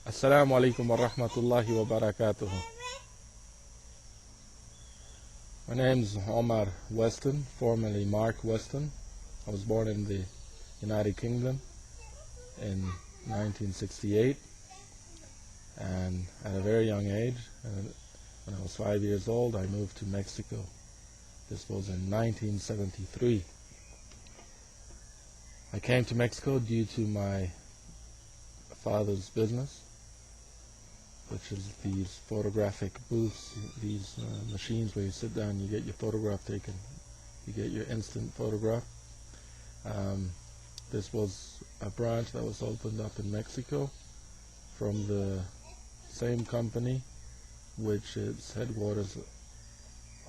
Assalamu alaikum wa rahmatullahi wa barakatuh. My name is Omar Weston, formerly Mark Weston. I was born in the United Kingdom in 1968, and at a very young age, when I was 5 years old, I moved to Mexico. This was in 1973. I came to Mexico due to my father's business, which is these photographic booths, these machines where you sit down, you get your photograph taken, you get your instant photograph. This was a branch that was opened up in Mexico from the same company which its headquarters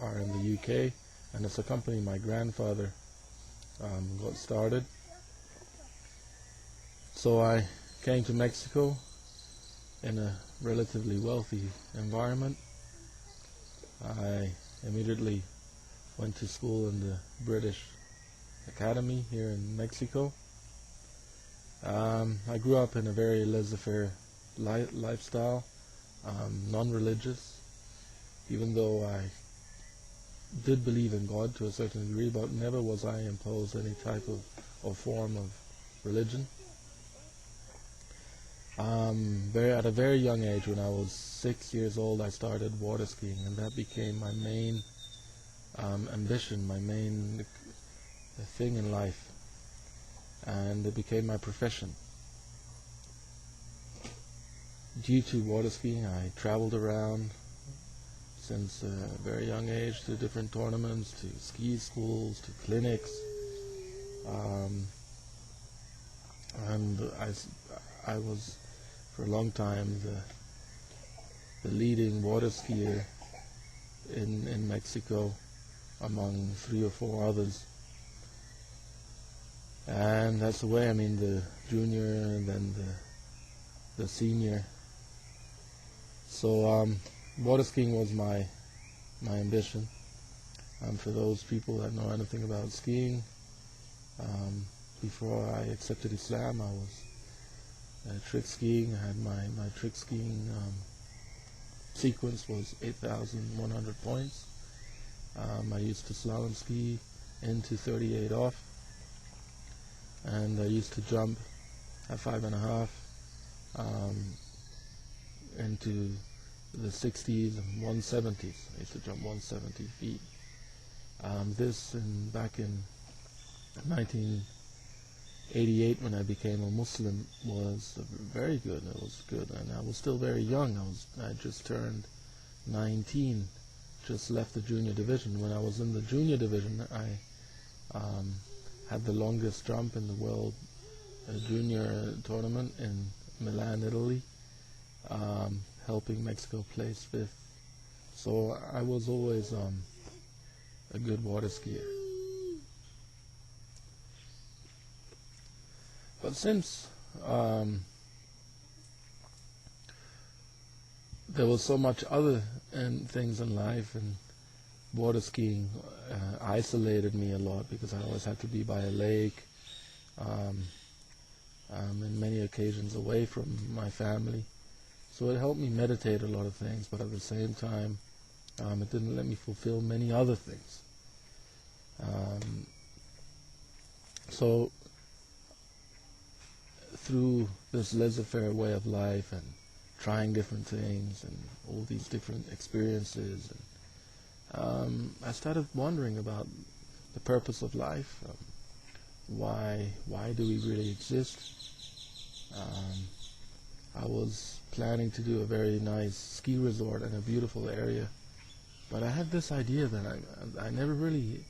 are in the UK, and it's a company my grandfather got started. So I came to Mexico in a relatively wealthy environment. I immediately went to school in the British Academy here in Mexico. I grew up in a very laissez-faire lifestyle, non-religious, even though I did believe in God to a certain degree, but never was I imposed any type of form of religion. At a very young age, when I was 6 years old, I started water skiing, and that became my main ambition, my main thing in life, and it became my profession. Due to water skiing, I traveled around since a very young age to different tournaments, to ski schools, to clinics, and I was for a long time the leading water skier in Mexico among 3 or 4 others. And that's the way, the junior and then the senior. So water skiing was my ambition. For those people that know anything about skiing, before I accepted Islam, I was trick skiing. I had my trick skiing sequence was 8,100 points. I used to slalom ski into 38 off, and I used to jump at 5.5 into the 60s and 170s. I used to jump 170 feet. This back in 1988, when I became a Muslim, was very good. It was good, and I was still very young. I just turned 19, just left the junior division. When I was in the junior division, I had the longest jump in the world junior tournament in Milan, Italy, helping Mexico place 5th. So I was always a good water skier. But since there was so much other things in life, and water skiing isolated me a lot because I always had to be by a lake, in many occasions away from my family. So it helped me meditate a lot of things, but at the same time, it didn't let me fulfill many other things. So through this laissez-faire way of life and trying different things and all these different experiences, and I started wondering about the purpose of life. Why do we really exist? I was planning to do a very nice ski resort in a beautiful area, but I had this idea that I never really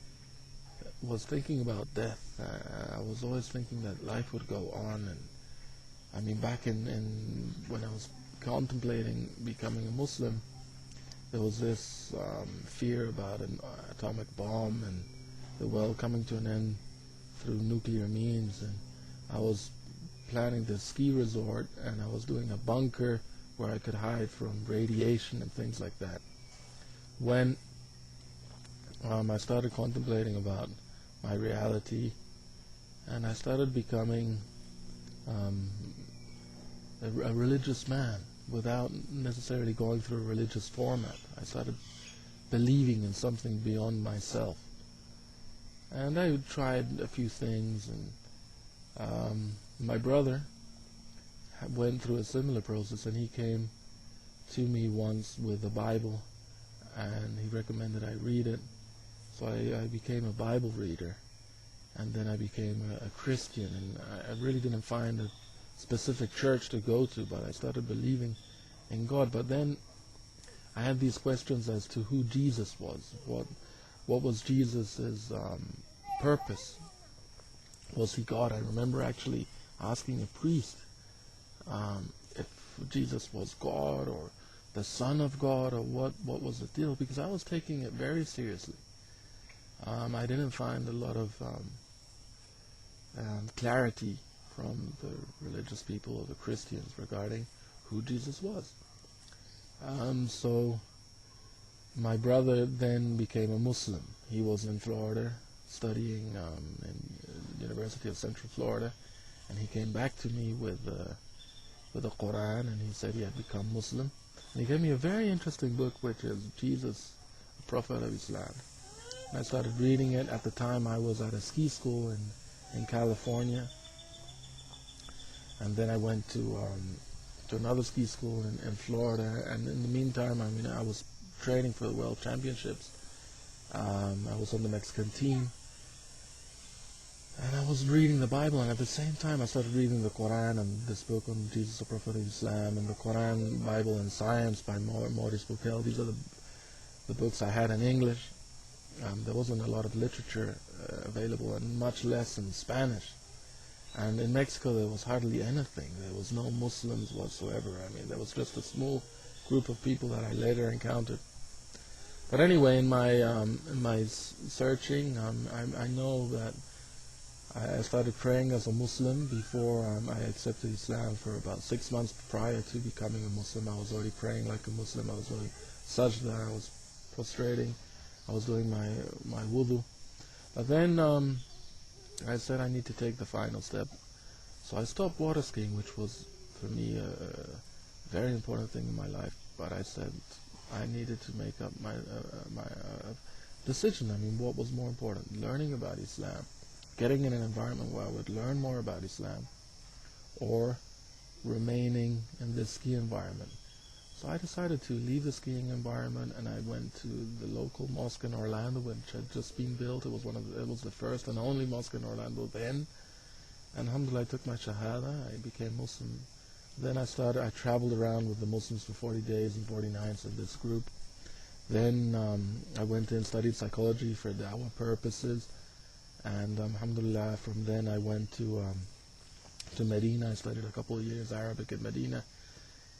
was thinking about death. I was always thinking that life would go on, and back in when I was contemplating becoming a Muslim, there was this fear about an atomic bomb and the world coming to an end through nuclear means, and I was planning this ski resort, and I was doing a bunker where I could hide from radiation and things like that. When I started contemplating about my reality, and I started becoming a religious man without necessarily going through a religious format. I started believing in something beyond myself. And I tried a few things, and my brother went through a similar process, and he came to me once with a Bible, and he recommended I read it. So I became a Bible reader, and then I became a Christian, and I really didn't find a specific church to go to, but I started believing in God. But then I had these questions as to who Jesus was. What was Jesus's purpose? Was he God? I remember actually asking a priest if Jesus was God or the Son of God, or what was the deal, because I was taking it very seriously. I didn't find a lot of clarity from the religious people or the Christians regarding who Jesus was. So my brother then became a Muslim. He was in Florida studying in the University of Central Florida, and he came back to me with the Quran, and he said he had become Muslim. And he gave me a very interesting book, which is Jesus, the Prophet of Islam. And I started reading it. At the time, I was at a ski school in California, and then I went to another ski school in Florida. And in the meantime, I was training for the World Championships. I was on the Mexican team, and I was reading the Bible, and at the same time I started reading the Quran and this book on Jesus, the Prophet of Islam, and the Quran, Bible, and Science by Maurice Bucaille. These are the books I had in English. There wasn't a lot of literature available, and much less in Spanish. And in Mexico there was hardly anything. There was no Muslims whatsoever. There was just a small group of people that I later encountered. But anyway, in my searching, I know that I started praying as a Muslim before I accepted Islam. For about 6 months prior to becoming a Muslim, I was already praying like a Muslim. I was doing sajda, I was prostrating, I was doing my wudu. But then I said I need to take the final step. So I stopped water skiing, which was for me a very important thing in my life. But I said I needed to make up my decision. What was more important? Learning about Islam, getting in an environment where I would learn more about Islam, or remaining in this ski environment. So I decided to leave the skiing environment, and I went to the local mosque in Orlando, which had just been built. It was the first and only mosque in Orlando then. And alhamdulillah, I took my shahada. I became Muslim. Then I traveled around with the Muslims for 40 days and 40 nights in this group. Then I went in, studied psychology for da'wah purposes. And alhamdulillah, from then I went to Medina. I studied a couple of years Arabic in Medina.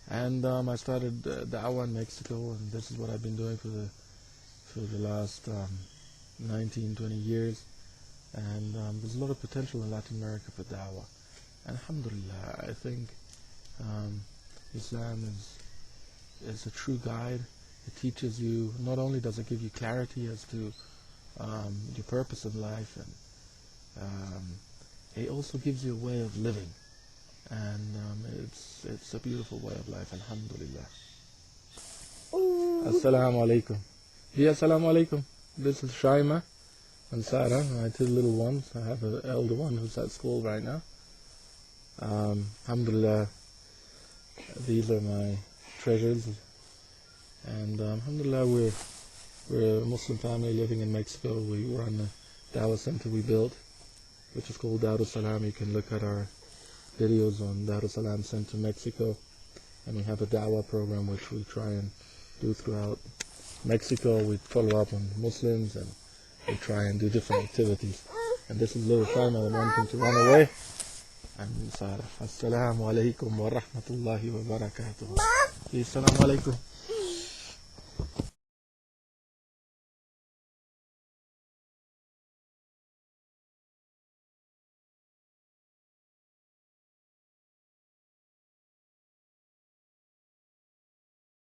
And I started da'wah in Mexico, and this is what I've been doing for the last 19, 20 years. And there's a lot of potential in Latin America for da'wah. And alhamdulillah, I think Islam is a true guide. It teaches you, not only does it give you clarity as to your purpose in life, and it also gives you a way of living, and it's a beautiful way of life. Alhamdulillah. Assalamu alaikum. Yeah, assalamu alaikum. This is Shaima and Sarah, my two little ones. I have an elder one who's at school right now. Alhamdulillah, these are my treasures, and alhamdulillah, we're a Muslim family living in Mexico. We run a dawah center we built, which is called Darus Salam. You can look at our videos on Darus Salam Center Mexico, and we have a dawah program which we try and do throughout Mexico. We follow up on Muslims, and we try and do different activities. And this is little Shaima wanting to run away. And Sarah. Assalamu alaikum wa rahmatullahi wa barakatuh. Assalamu alaikum.